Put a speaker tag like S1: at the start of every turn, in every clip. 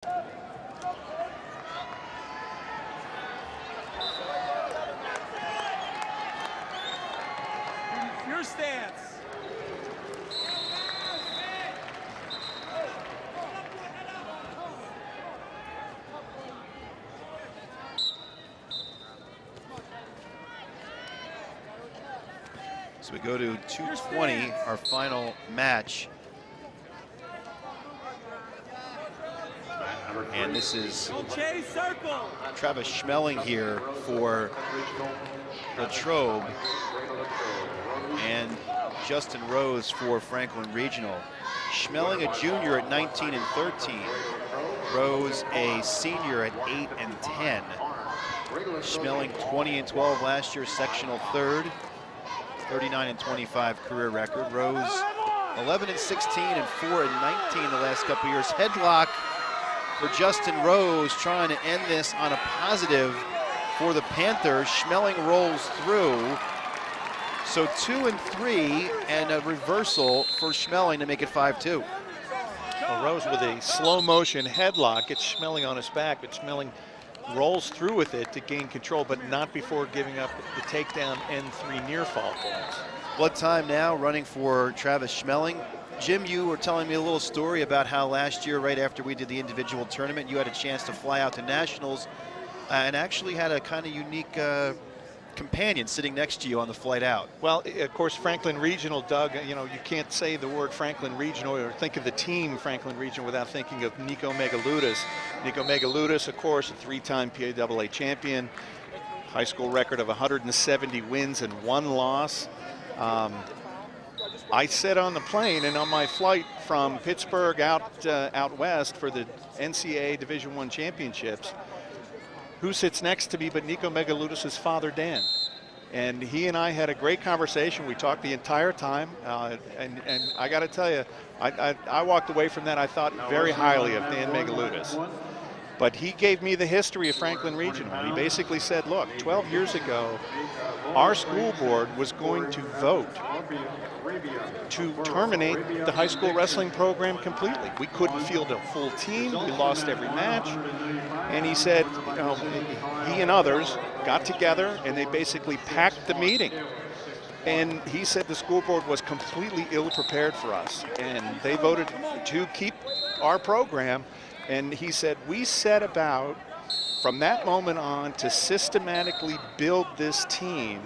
S1: Your stance.
S2: So we go to 2:20, our final match. And this is Travis Schmeling here for Latrobe and Justin Rose for Franklin Regional. Schmeling a junior at 19 and 13. Rose a senior at 8 and 10. Schmeling 20 and 12 last year, sectional third. 39 and 25 career record. Rose 11 and 16 and 4 and 19 the last couple years. Headlock for Justin Rose, trying to end this on a positive for the Panthers. Schmeling rolls through. So 2 and 3 and a reversal for Schmeling to make it 5-2.
S3: Well, Rose with a slow motion headlock gets Schmeling on his back, but Schmeling rolls through with it to gain control, but not before giving up the takedown and 3 near fall points.
S2: What time now running for Travis Schmeling? Jim, you were telling me a little story about how last year, right after we did the individual tournament, you had a chance to fly out to nationals and actually had a kind of unique companion sitting next to you on the flight out.
S3: Well, of course, Franklin Regional, Doug, you can't say the word Franklin Regional or think of the team Franklin Regional without thinking of Nico Megaludis. Nico Megaludis, of course, a 3-time PIAA champion, high school record of 170 wins and 1 loss. I sat on the plane, and on my flight from Pittsburgh out west for the NCAA Division I championships, who sits next to me but Nico Megaludis' father, Dan. And he and I had a great conversation. We talked the entire time, and I got to tell you, I walked away from that, I thought very highly of Dan Megaludis. But he gave me the history of Franklin Regional. He basically said, look, 12 years ago, our school board was going to vote to terminate the high school wrestling program completely. We couldn't field a full team. We lost every match. And he said, he and others got together and they basically packed the meeting. And he said the school board was completely ill-prepared for us. And they voted to keep our program. And he said, we set about, from that moment on, to systematically build this team.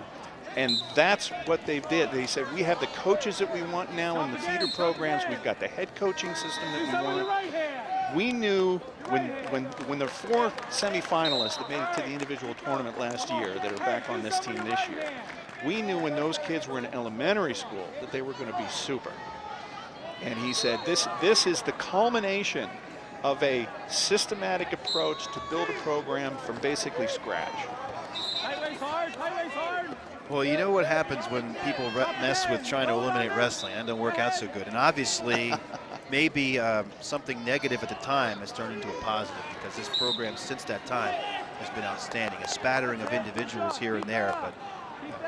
S3: And that's what they did. They said, we have the coaches that we want now in the feeder programs. We've got the head coaching system that we want. We knew when the 4 semifinalists that made it to the individual tournament last year that are back on this team this year, we knew when those kids were in elementary school that they were going to be super. And he said, this is the culmination of a systematic approach to build a program from basically scratch.
S1: Highways hard, highways hard.
S2: Well, you know what happens when people mess with trying to eliminate wrestling and don't work out so good. And obviously, maybe something negative at the time has turned into a positive, because this program since that time has been outstanding. A spattering of individuals here and there, but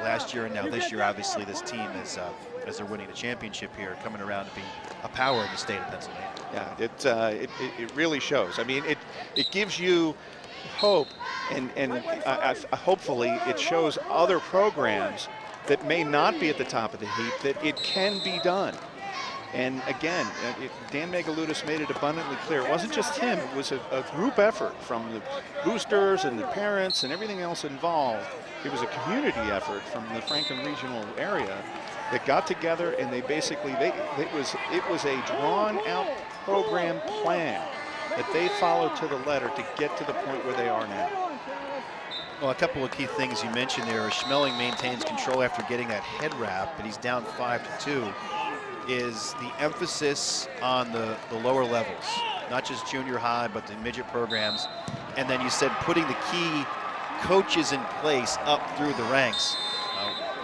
S2: last year and now this year, obviously this team is, as they're winning the championship here, coming around to be a power in the state of Pennsylvania.
S3: Yeah, it really shows. I mean, it gives you hope, and hopefully it shows other programs that may not be at the top of the heap that it can be done. And again, Dan Megaludis made it abundantly clear. It wasn't just him, it was a group effort from the boosters and the parents and everything else involved. It was a community effort from the Franklin Regional area that got together, and they basically, it was a drawn out program plan that they followed to the letter to get to the point where they are now.
S2: Well, a couple of key things you mentioned there. Schmeling maintains control after getting that head wrap, but he's down 5-2. Is the emphasis on the lower levels, not just junior high, but the midget programs. And then you said putting the key coaches in place up through the ranks.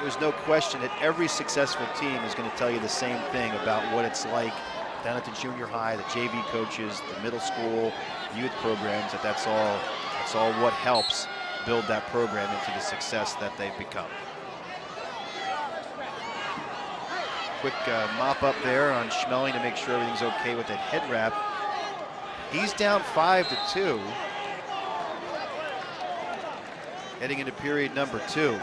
S2: There's no question that every successful team is going to tell you the same thing about what it's like down at the junior high, the JV coaches, the middle school, youth programs, that's all what helps build that program into the success that they've become. Quick mop up there on Schmeling to make sure everything's okay with that head wrap. He's down 5-2. Heading into period number 2.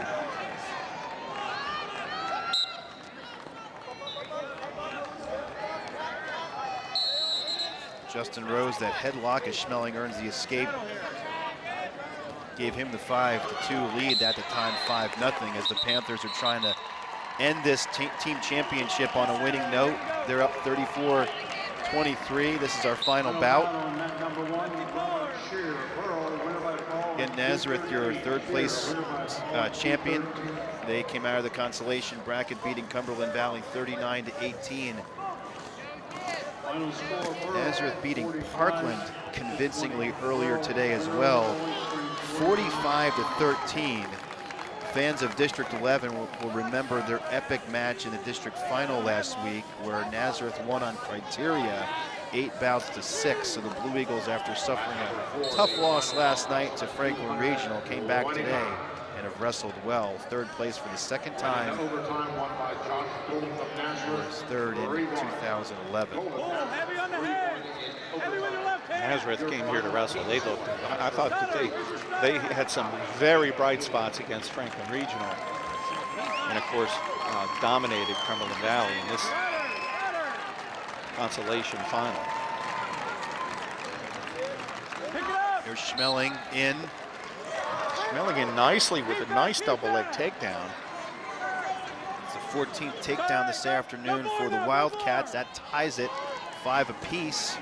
S2: Justin Rose, that headlock as Schmeling earns the escape. Gave him the 5-2 lead, at the time 5-0, as the Panthers are trying to end this team championship on a winning note. They're up 34-23. This is our final bout. Again, Nazareth, your third place champion. They came out of the consolation bracket beating Cumberland Valley 39-18. Nazareth beating Parkland convincingly earlier today as well, 45-13. Fans of District 11 will remember their epic match in the district final last week, where Nazareth won on criteria, 8-6. So the Blue Eagles, after suffering a tough loss last night to Franklin Regional, came back today and have wrestled well. Third place for the second time. Third in 2011.
S3: Nazareth came here to wrestle. They looked, I thought that they had some very bright spots against Franklin Regional. And of course, dominated Cumberland Valley in this consolation final.
S2: Here's Schmeling in.
S3: Schmeling in nicely with a nice double leg takedown.
S2: It's the 14th takedown this afternoon for the Wildcats. That ties it 5 apiece.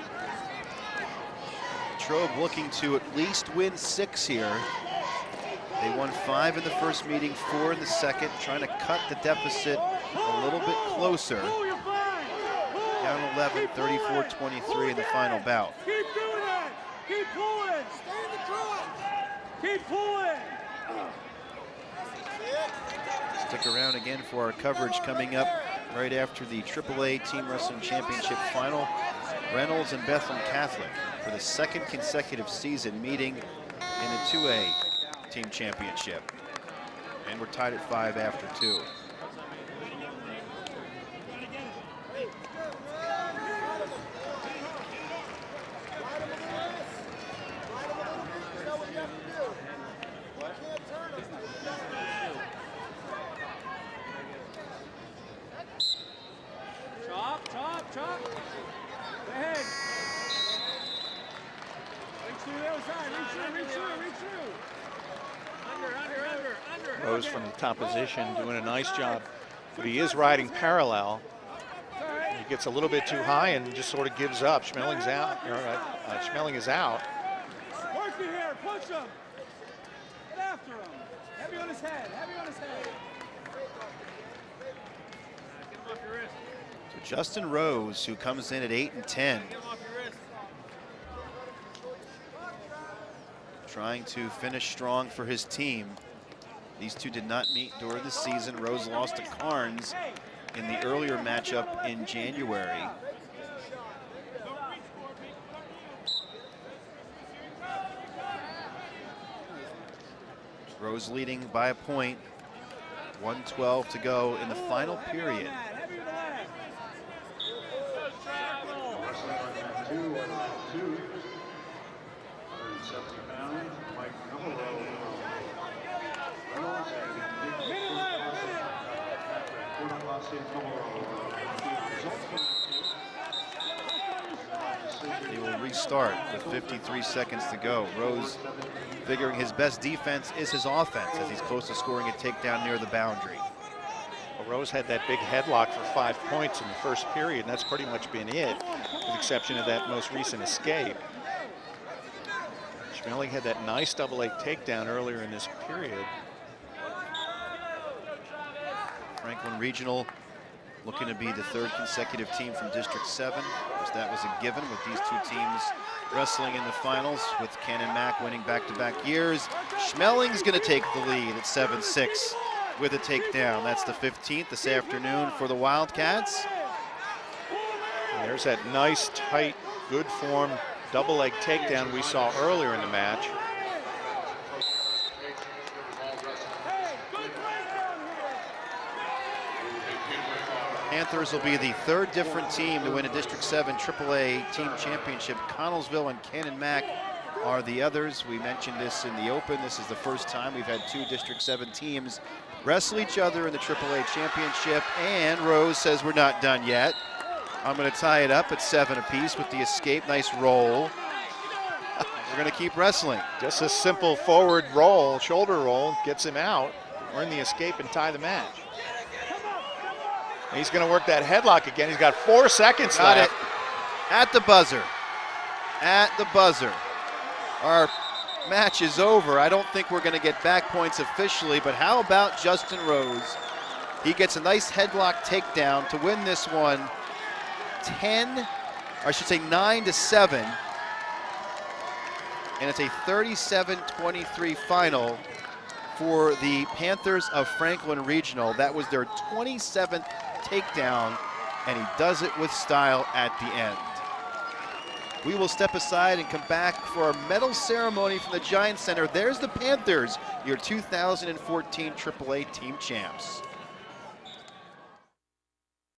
S2: Latrobe looking to at least win 6 here. They won 5 in the first meeting, 4 in the second, trying to cut the deficit a little bit closer. Down 11, 34-23 in the final bout.
S1: Keep doing it. Keep pulling. Stay in the draw. Keep pulling.
S2: Stick around again for our coverage coming up right after the PIAA Team Wrestling Championship final. Reynolds and Bethlehem Catholic for the second consecutive season meeting in the 2A Team Championship. And we're tied at 5 after 2.
S1: Chop. Go ahead. Reach through the other side. Reach through. Under.
S3: Rose from the top position doing a nice job, but he is riding parallel. He gets a little bit too high and just sort of gives up. Schmeling's out. Schmeling is out.
S1: Work it here. Push him. Get after him. Heavy on his head. Get him off your wrist.
S2: So Justin Rose, who comes in at 8-10. Trying to finish strong for his team. These two did not meet during the season. Rose lost to Carnes in the earlier matchup in January. Rose leading by a point. 1:12 to go in the final period. They will restart with 53 seconds to go. Rose figuring his best defense is his offense, as he's close to scoring a takedown near the boundary.
S3: Well, Rose had that big headlock for 5 points in the first period, and that's pretty much been it, with the exception of that most recent escape. Schmeling had that nice double leg takedown earlier in this period.
S2: Franklin Regional looking to be the third consecutive team from District 7. Of course, that was a given with these two teams wrestling in the finals, with Ken and Mack winning back-to-back years. Schmeling's going to take the lead at 7-6 with a takedown. That's the 15th this afternoon for the Wildcats.
S3: And there's that nice, tight, good form double leg takedown we saw earlier in the match.
S2: Panthers will be the third different team to win a District 7 AAA team championship. Connellsville and Cannon Mac are the others. We mentioned this in the open. This is the first time we've had 2 District 7 teams wrestle each other in the AAA championship. And Rose says we're not done yet. I'm going to tie it up at 7 apiece with the escape. Nice roll. We're going to keep wrestling.
S3: Just a simple forward roll, shoulder roll, gets him out. Earn the escape and tie the match. He's going to work that headlock again. He's got 4 seconds
S2: Got
S3: left.
S2: it. At the buzzer. At the buzzer. Our match is over. I don't think we're going to get back points officially, but how about Justin Rose? He gets a nice headlock takedown to win this one 9-7. And it's a 37-23 final for the Panthers of Franklin Regional. That was their 27th takedown, and he does it with style at the end. We will step aside and come back for our medal ceremony from the Giant Center. There's the Panthers, your 2014 AAA team champs.